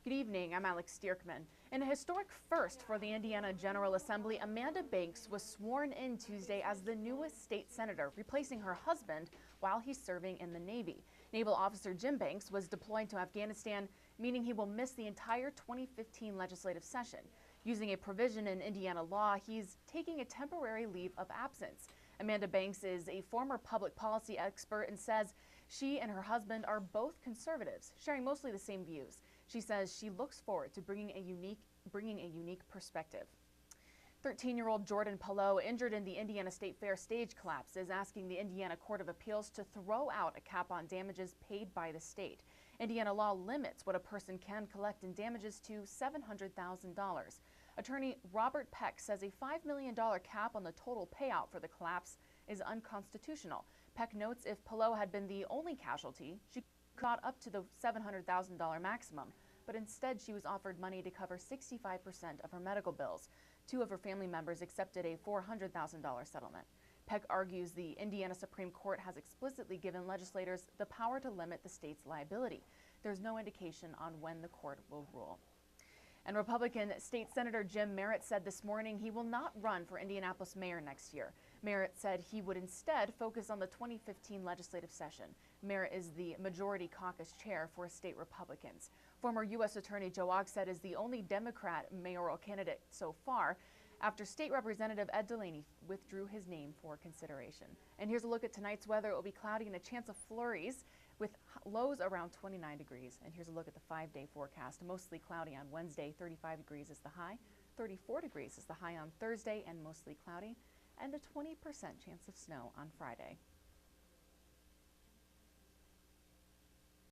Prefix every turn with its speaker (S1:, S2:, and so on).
S1: Good evening, I'm Dierckman. In a historic first for the Indiana General Assembly, Amanda Banks was sworn in Tuesday as the newest state senator, replacing her husband while he's serving in the Navy. Naval officer Jim Banks was deployed to Afghanistan, meaning he will miss the entire 2015 legislative session. Using a provision in Indiana law, he's taking a temporary leave of absence. Amanda Banks is a former public policy expert and says she and her husband are both conservatives, sharing mostly the same views. She says she looks forward to bringing a unique perspective. 13-year-old Jordan Pillow, injured in the Indiana State Fair stage collapse, is asking the Indiana Court of Appeals to throw out a cap on damages paid by the state. Indiana law limits what a person can collect in damages to $700,000. Attorney Robert Peck says a $5 million cap on the total payout for the collapse is unconstitutional. Peck notes if Pillow had been the only casualty, she got up to the $700,000 maximum, but instead she was offered money to cover 65% of her medical bills. Two of her family members accepted a $400,000 settlement. Peck argues the Indiana Supreme Court has explicitly given legislators the power to limit the state's liability. There's no indication on when the court will rule. And Republican State Senator Jim Merritt said this morning he will not run for Indianapolis mayor next year. Merritt said he would instead focus on the 2015 legislative session. Merritt is the majority caucus chair for state Republicans. Former U.S. Attorney Joe Ogset is the only Democrat mayoral candidate so far, after State Representative Ed Delaney withdrew his name for consideration. And here's a look at tonight's weather. It will be cloudy and a chance of flurries with lows around 29 degrees. And here's a look at the 5-day forecast. Mostly cloudy on Wednesday, 35 degrees is the high, 34 degrees is the high on Thursday, and mostly cloudy, and a 20% chance of snow on Friday.